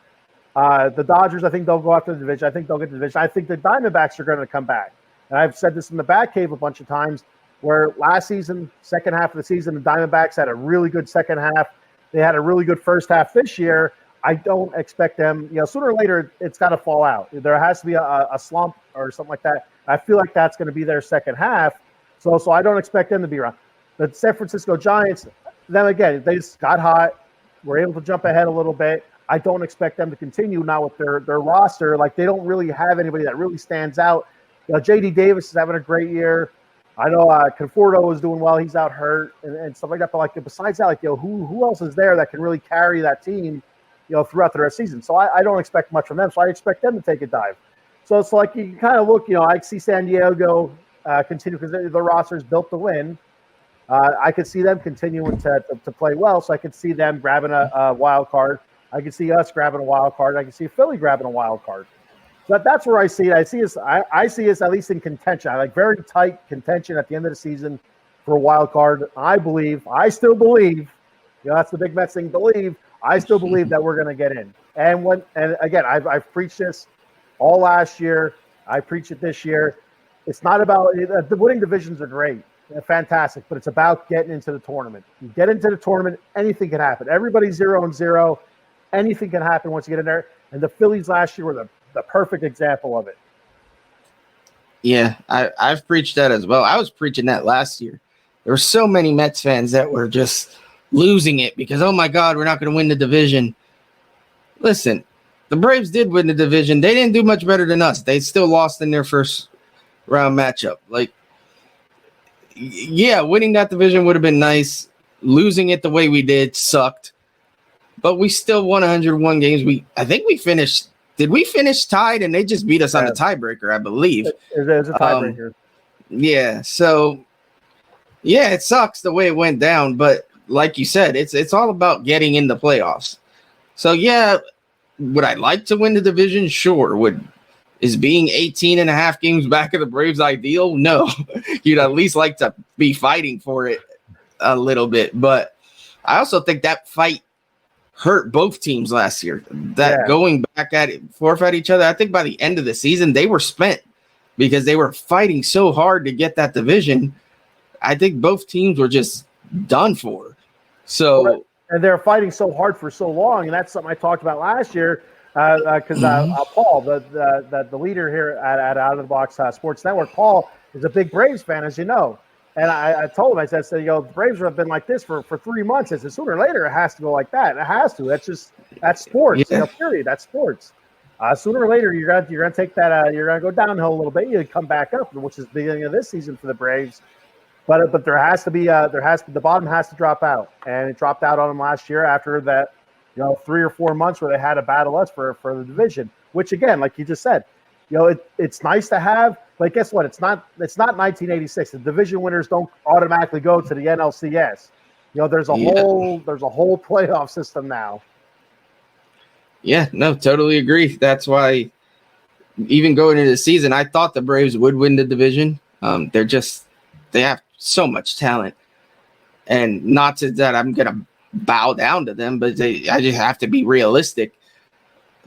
The Dodgers, I think they'll go after the division. I think they'll get the division. I think the Diamondbacks are going to come back. And I've said this in the back cave a bunch of times, where last season, second half of the season, the Diamondbacks had a really good second half. They had a really good first half this year. I don't expect them, sooner or later, it's got to fall out. There has to be a slump or something like that. I feel like that's going to be their second half. So I don't expect them to be around. The San Francisco Giants, then again, they just got hot. We're able to jump ahead a little bit. I don't expect them to continue now with their roster. Like, they don't really have anybody that really stands out. J.D. Davis is having a great year. I know Conforto is doing well. He's out hurt and stuff like that. But besides that, who else is there that can really carry that team, throughout the rest of the season? So I don't expect much from them. So I expect them to take a dive. So it's like you can kind of look, I see San Diego continue because the roster is built to win. I could see them continuing to play well, so I could see them grabbing a wild card. I could see us grabbing a wild card. I could see Philly grabbing a wild card. So that's where I see it. I see us at least in contention. I like very tight contention at the end of the season for a wild card. I still believe, that's the big Mets thing. I still believe that we're going to get in. And again, I've preached this all last year. I preach it this year. It's not about the winning divisions are great. They're fantastic, but it's about getting into the tournament. You get into the tournament, anything can happen. Everybody's 0-0. Anything can happen once you get in there. And the Phillies last year were the perfect example of it. Yeah, I've preached that as well. I was preaching that last year. There were so many Mets fans that were just losing it because, oh my God, we're not going to win the division. Listen, the Braves did win the division. They didn't do much better than us. They still lost in their first round matchup. Like, yeah, winning that division would have been nice. Losing it the way we did sucked. But we still won 101 games. I think we finished. Did we finish tied? And they just beat us on the tiebreaker, I believe. It is a tiebreaker. Yeah. So, yeah, it sucks the way it went down. But like you said, it's all about getting in the playoffs. So, yeah, would I like to win the division? Sure. Is being 18 and a half games back of the Braves ideal? No. You'd at least like to be fighting for it a little bit. But I also think that fight hurt both teams last year. Going back at it, forfeit each other. I think by the end of the season, they were spent because they were fighting so hard to get that division. I think both teams were just done for. So, and they're fighting so hard for so long, and that's something I talked about last year. Because Paul, the leader here at Out of the Box Sports Network, Paul is a big Braves fan, as you know. And I told him, I said, the Braves have been like this for 3 months. I said, sooner or later, it has to go like that. It has to. That's sports. Yeah. Period. That's sports. Sooner or later, you're gonna take that. You're gonna go downhill a little bit. You come back up, which is the beginning of this season for the Braves. But there has to be the bottom has to drop out, and it dropped out on them last year after that. 3 or 4 months where they had to battle us for the division, which again, like you just said, it's nice to have, but guess what? It's not 1986. The division winners don't automatically go to the NLCS. There's a whole playoff system now. Yeah, no, totally agree. That's why even going into the season, I thought the Braves would win the division. They have so much talent, and not that I'm gonna bow down to them, but I just have to be realistic.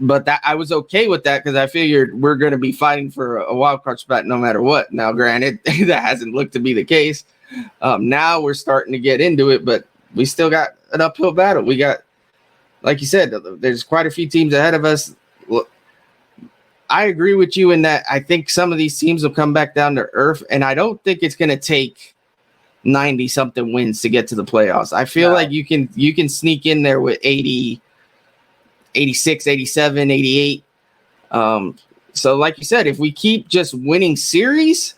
But that I was okay with that because I figured we're going to be fighting for a wild card spot no matter what. Now, granted, that hasn't looked to be the case. Now we're starting to get into it, but we still got an uphill battle. We got, like you said, there's quite a few teams ahead of us. Look, I agree with you in that I think some of these teams will come back down to earth, and I don't think it's going to take 90-something wins to get to the playoffs. I feel like you can sneak in there with 80, 86, 87, 88. So like you said, if we keep just winning series,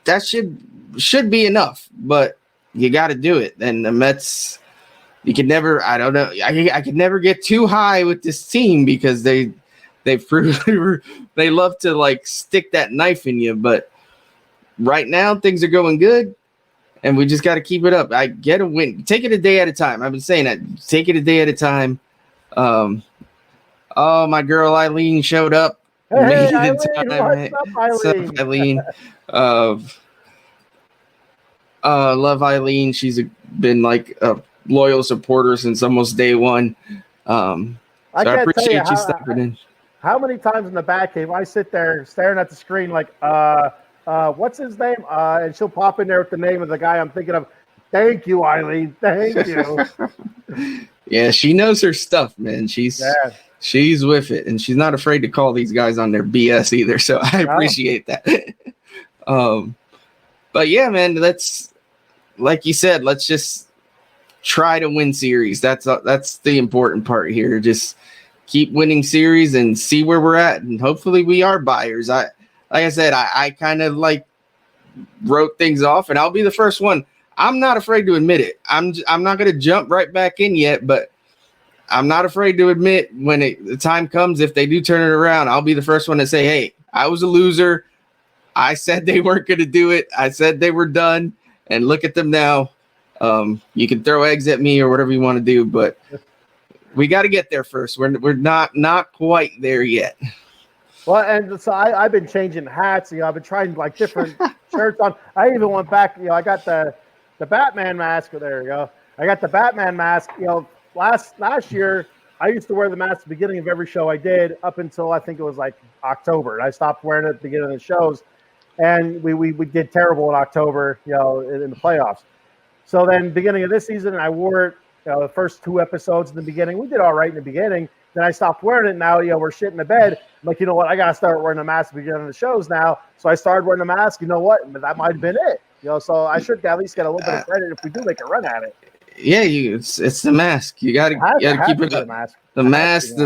that should be enough. But you got to do it. And the Mets, you can never. I don't know. I could never get too high with this team because they've proven they love to like stick that knife in you, but. Right now, things are going good, and we just got to keep it up. I get a win. Take it a day at a time. I've been saying that. Take it a day at a time. My girl Eileen showed up. Hey, Eileen, what's up, Eileen? Love Eileen. She's been like a loyal supporter since almost day one. I appreciate you stepping in. How many times in the back cave I sit there staring at the screen like, what's his name? And she'll pop in there with the name of the guy I'm thinking of. Thank you, Eileen. Thank you. Yeah, she knows her stuff, man. She's with it, and she's not afraid to call these guys on their BS either. So I appreciate that. But yeah, man, like you said, let's just try to win series. That's the important part here. Just keep winning series and see where we're at, and hopefully we are buyers. Like I said, I kind of like wrote things off, and I'll be the first one. I'm not afraid to admit it. I'm not going to jump right back in yet, but I'm not afraid to admit when the time comes, if they do turn it around, I'll be the first one to say, hey, I was a loser. I said they weren't going to do it. I said they were done. And look at them now. You can throw eggs at me or whatever you want to do, but we got to get there first. We're not quite there yet. Well, and so I've been changing hats. I've been trying like different shirts on. I even went back. I got the Batman mask. There you go. I got the Batman mask. Last year I used to wear the mask at the beginning of every show I did up until I think it was like October. And I stopped wearing it at the beginning of the shows, and we did terrible in October. In the playoffs. So then, beginning of this season, I wore it. The first 2 episodes in the beginning, we did all right in the beginning. Then I stopped wearing it. Now, we're shit in the bed. I'm like, you know what? I got to start wearing a mask at the beginning of the shows now. So I started wearing a mask. You know what? That might have been it. So I should at least get a little bit of credit if we do make a run at it. Yeah, it's the mask. You got to keep it. The mask.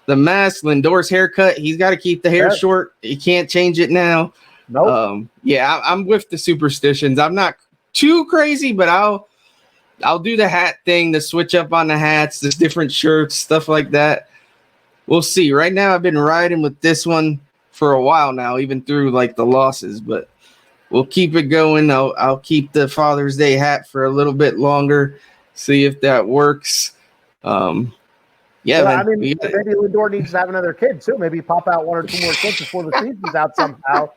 The mask. Lindor's haircut. He's got to keep the hair short. He can't change it now. Nope. I'm with the superstitions. I'm not too crazy, but I'll do the hat thing, the switch up on the hats, the different shirts, stuff like that. We'll see. Right now, I've been riding with this one for a while now, even through like the losses, but we'll keep it going. I'll keep the Father's Day hat for a little bit longer, see if that works. I mean, maybe Lindor needs to have another kid too. Maybe pop out 1 or 2 more kids before the season's out somehow.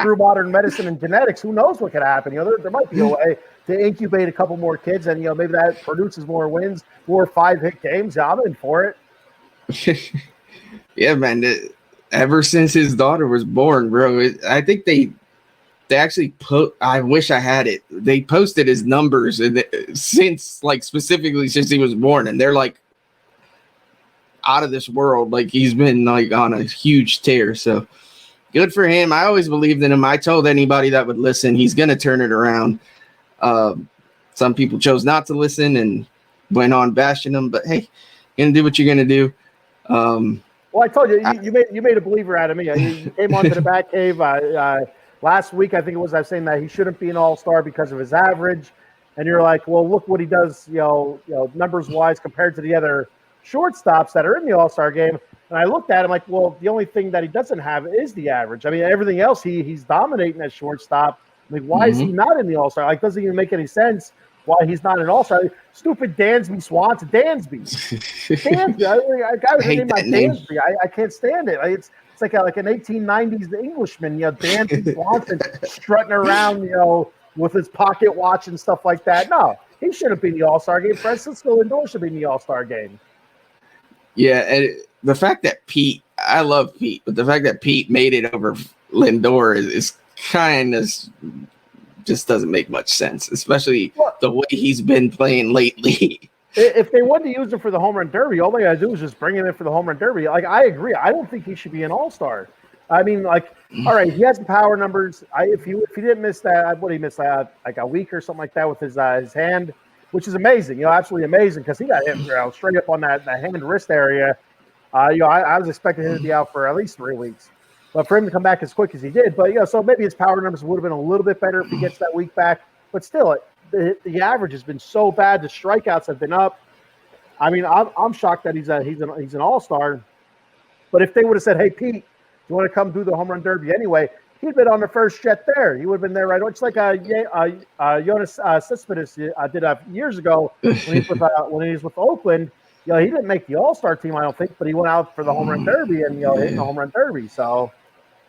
Through modern medicine and genetics, who knows what could happen? There might be a way to incubate a couple more kids, and maybe that produces more wins, more 5-hit games. I'm in for it. Yeah, man. Ever since his daughter was born, bro, I think they actually I wish I had it. They posted his numbers and specifically since he was born, and they're like out of this world. Like he's been like on a huge tear. So good for him. I always believed in him. I told anybody that would listen, he's going to turn it around. Some people chose not to listen and went on bashing him, but hey, you're going to do what you're going to do. Well, I told you, you made a believer out of me. You came onto the Batcave last week. I think it was. I was saying that he shouldn't be an all-star because of his average, and you're like, well, look what he does, numbers wise compared to the other shortstops that are in the all-star game. And I looked at him like, well, the only thing that he doesn't have is the average. I mean, everything else he's dominating at shortstop. Like, why is he not in the all-star? Like, doesn't even make any sense why he's not an all-star. Stupid Dansby Swanson. Dansby. I was named my Dansby. I can't stand it. It's like an 1890s Englishman, Dansby Swanson strutting around, with his pocket watch and stuff like that. No, he shouldn't be in the all-star game. Francisco Lindor should be in the all-star game. Yeah, and the fact that I love Pete, but the fact that Pete made it over Lindor is kind of just doesn't make much sense, especially the way he's been playing lately. If they wanted to use him for the home run derby, all they got to do is just bring him in for the home run derby. Like, I agree. I don't think he should be an all-star. I mean, all right, he has the power numbers. If he didn't miss that, what did he miss, like a week or something like that with his hand, which is amazing, absolutely amazing, because he got hit straight up on that hand wrist area. I was expecting him to be out for at least 3 weeks. But for him to come back as quick as he did, so maybe his power numbers would have been a little bit better if he gets that week back. But still, the average has been so bad. The strikeouts have been up. I mean, I'm shocked that he's an all-star. But if they would have said, "Hey, Pete, you want to come do the home run derby anyway?" He'd been on the first jet there. He would have been there right away. It's like Jonas Cespedes did years ago when he was with Oakland. He didn't make the all-star team, I don't think, but he went out for the home run derby and hit the home run derby. So.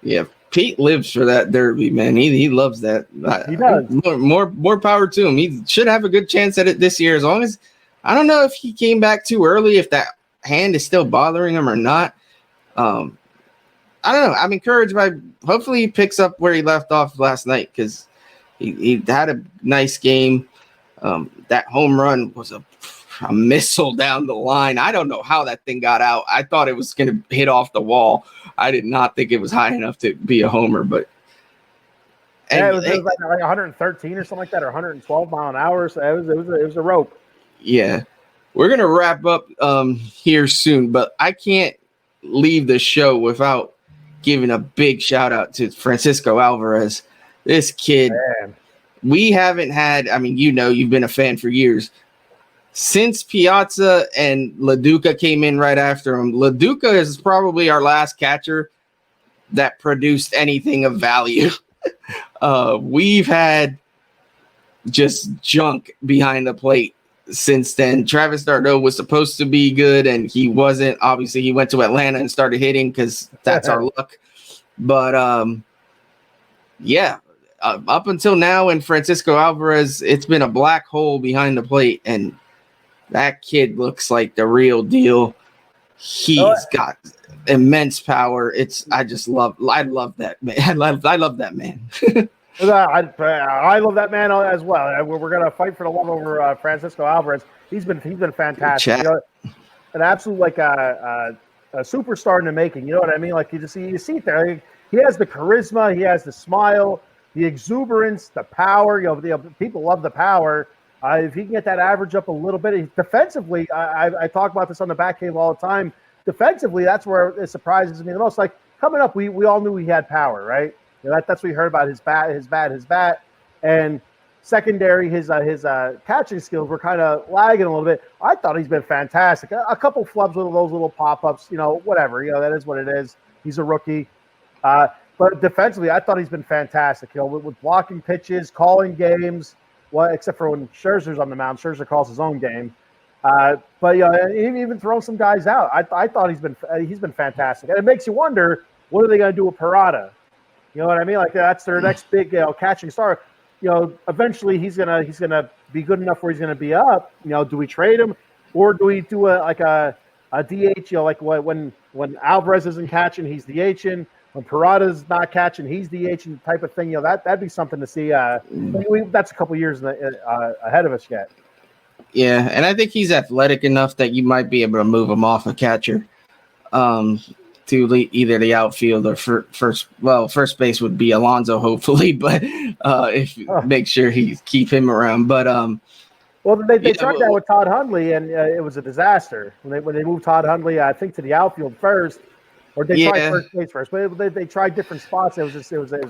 Yeah, Pete lives for that derby, man. He loves that. He does. More power to him. He should have a good chance at it this year, as long as I don't know if he came back too early, if that hand is still bothering him or not. I don't know. I'm encouraged by. Hopefully, he picks up where he left off last night, because he had a nice game. That home run was a missile down the line. I don't know how that thing got out. I thought it was going to hit off the wall. I did not think it was high enough to be a homer, but it was like 113 or something like that, or 112 mile an hour. So it was a rope. Yeah, we're gonna wrap up here soon, but I can't leave the show without giving a big shout out to Francisco Alvarez. This kid, we haven't had. I mean, you've been a fan for years. since Piazza and LaDuca came in right after him, LaDuca is probably our last catcher that produced anything of value. We've had just junk behind the plate since then. Travis d'Arnaud was supposed to be good, and he wasn't. Obviously, he went to Atlanta and started hitting because that's our luck. But, up until now, and Francisco Alvarez, it's been a black hole behind the plate, and that kid looks like the real deal. He's got immense power. I love that man. I love that man. I love that man as well. We're going to fight for the love over Francisco Alvarez. He's been fantastic. You know, an absolute a superstar in the making. You know what I mean? Like you see it there. He has the charisma. He has the smile, the exuberance, the power. You know, people love the power. If he can get that average up a little bit defensively, I talk about this on the back cave all the time. Defensively, that's where it surprises me the most. Like coming up, we all knew he had power, right? You know, that's what we heard about his bat, and secondary his catching skills were kind of lagging a little bit. I thought he's been fantastic. A couple flubs with those little pop-ups, you know, whatever. You know, that is what it is. He's a rookie, but defensively, I thought he's been fantastic. You know, with blocking pitches, calling games. Well, except for when Scherzer's on the mound, Scherzer calls his own game. But you know, even throwing some guys out, I thought he's been fantastic. And it makes you wonder, what are they going to do with Parada? You know what I mean? Like that's their next big catching star. You know, eventually he's gonna be good enough where he's gonna be up. You know, do we trade him or do we do a DH? You know, like when Alvarez isn't catching, he's DHing. When Parada's not catching, he's DHing type of thing. You know, that'd be something to see. That's a couple years ahead of us yet. Yeah, and I think he's athletic enough that you might be able to move him off a catcher to either the outfield or first base would be Alonso, hopefully, but make sure he keep him around. But well, they tried that with Todd Hundley, and it was a disaster when they moved Todd Hundley, I think, to the outfield first. Or they tried first base first, but they tried different spots. It was a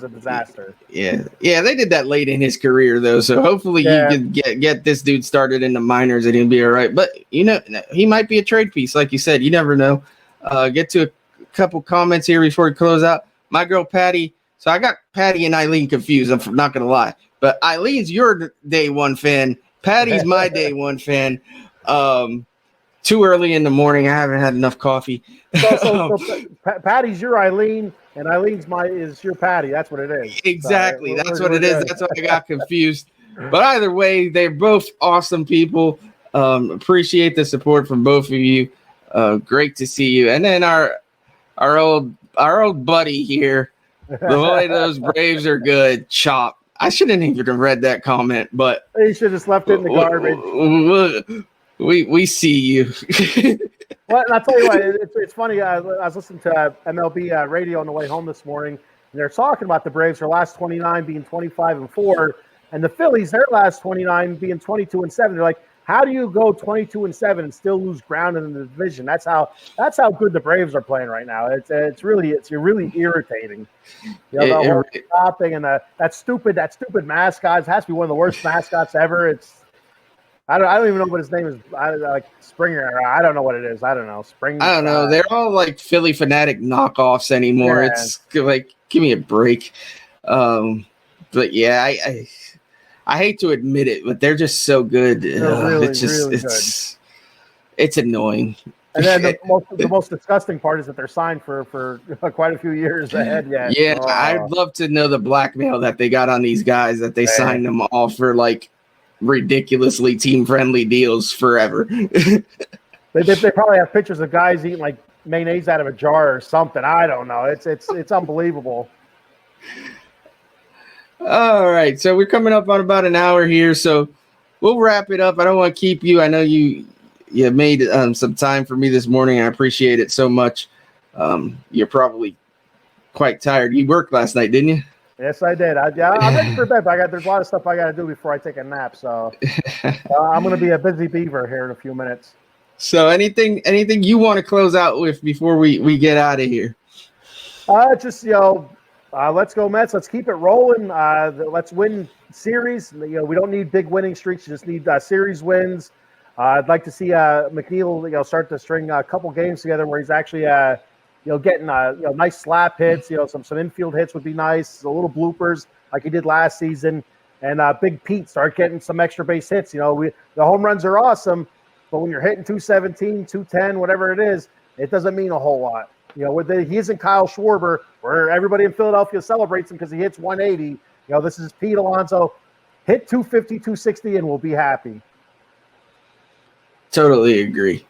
disaster. Yeah, they did that late in his career though, so hopefully he can get this dude started in the minors and he'll be all right. But you know, he might be a trade piece, like you said. You never know. Get to a couple comments here before we close out. My girl Patty. So I got Patty and Eileen confused. I'm not gonna lie, but Eileen's your day one fan. Patty's my day one fan. Too early in the morning. I haven't had enough coffee. So Patty's your Eileen, and Eileen's is your Patty. That's what it is. Exactly. That's what it is. That's why I got confused. But either way, they're both awesome people. Appreciate the support from both of you. Great to see you. And then our old buddy here. The boy, those Braves are good. Chop. I shouldn't even have read that comment, but you should have left it in the garbage. We see you. Well, and I'll tell you what, it's funny. I was listening to MLB radio on the way home this morning, and they're talking about the Braves, their last 29 being 25-4, and the Phillies, their last 29 being 22-7. They're like, how do you go 22-7 and still lose ground in the division? That's how good the Braves are playing right now. It's really irritating. You know, the whole stopping and that stupid mascot. It has to be one of the worst mascots ever. I don't even know what his name is. Like Springer. I don't know what it is. I don't know. Spring. I don't know. They're all like Philly fanatic knockoffs anymore. Yeah. It's like, give me a break. But yeah, I hate to admit it, but they're just so good. It's annoying. And then the most disgusting part is that they're signed for quite a few years ahead yet. Yeah, I'd love to know the blackmail that they got on these guys, that they signed them all for like ridiculously team-friendly deals forever. they probably have pictures of guys eating like mayonnaise out of a jar or something. I don't know. It's unbelievable. All right, so we're coming up on about an hour here, so we'll wrap it up. I don't want to keep you. I know you made some time for me this morning. I appreciate it so much. You're probably quite tired. You worked last night, didn't you? Yes, I did. I'm ready for bed, but there's a lot of stuff I got to do before I take a nap. So I'm going to be a busy beaver here in a few minutes. So anything you want to close out with before we get out of here? Let's go Mets. Let's keep it rolling. Let's win series. We don't need big winning streaks. You just need series wins. I'd like to see McNeil, start to string a couple games together where he's actually, getting nice slap hits. Some infield hits would be nice. A little bloopers like he did last season, and Big Pete start getting some extra base hits. The home runs are awesome, but when you're hitting 217, 210, whatever it is, it doesn't mean a whole lot. He isn't Kyle Schwarber, where everybody in Philadelphia celebrates him because he hits 180. This is Pete Alonso. Hit 250, 260, and we'll be happy. Totally agree.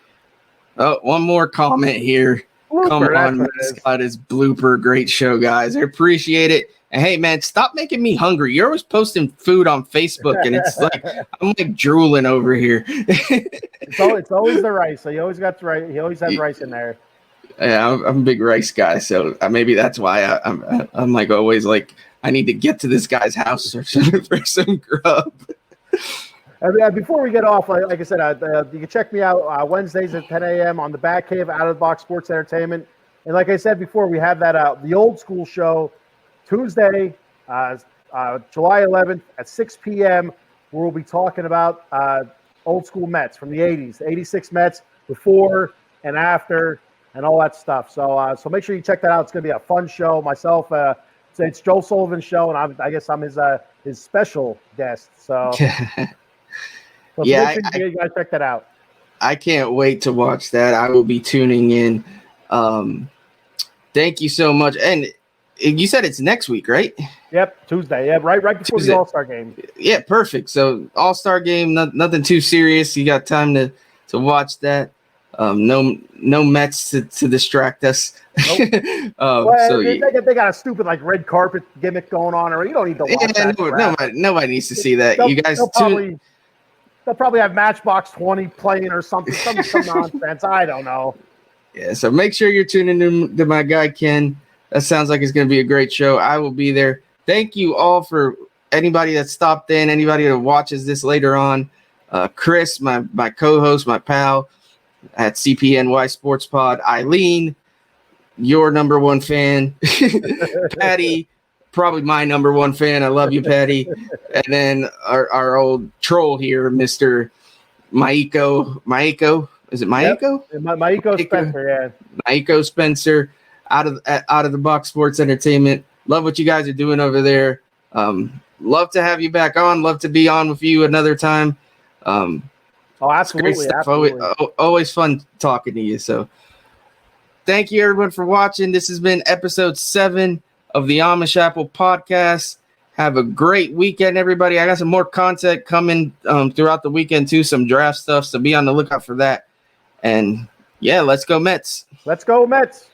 Oh, one more comment here. Blooper, come on, Scott is blooper. Great show, guys. I appreciate it. And hey, man, stop making me hungry. You're always posting food on Facebook, and it's like I'm like drooling over here. It's always the rice. So he always got the rice. He always has rice in there. Yeah, I'm a big rice guy, so maybe that's why I'm like always like I need to get to this guy's house for some grub. Before we get off, like I said, you can check me out Wednesdays at 10 a.m. on the Back Cave Out of the Box Sports Entertainment. And like I said before, we have that the old school show Tuesday, July 11th at 6 p.m. where we'll be talking about old school Mets from the 80s, the 86 Mets before and after and all that stuff. So make sure you check that out. It's going to be a fun show. Myself, it's Joe Sullivan's show, and I guess I'm his special guest. So. Yeah, you guys check that out. I can't wait to watch that. I will be tuning in. Thank you so much. And you said it's next week, right? Yep, Tuesday. Yeah, right before Tuesday. The All-Star game. Yeah, perfect. So All-Star game, nothing too serious. You got time to watch that. No Mets to distract us. Nope. They got a stupid red carpet gimmick going on, or you don't need to watch that. Nobody needs to see that. You guys They'll probably have Matchbox 20 playing or something, some nonsense. I don't know. Yeah, so make sure you're tuning in to my guy, Ken. That sounds like it's going to be a great show. I will be there. Thank you all for anybody that stopped in, anybody that watches this later on. Chris, my co-host, my pal at CPNY Sports Pod. Eileen, your number one fan. Patty, probably my number one fan. I love you, Patty. And then our old troll here, Mr. Maiko. Is it Maiko? Yep. Maiko Spencer, yeah. Maiko Spencer, out of the box sports entertainment. Love what you guys are doing over there. Love to have you back on. Love to be on with you another time. Absolutely. Always fun talking to you. So thank you everyone for watching. This has been episode 7 of the Amish Apple podcast. Have a great weekend, everybody. I got some more content coming throughout the weekend too, some draft stuff. So be on the lookout for that. And yeah, let's go Mets. Let's go Mets.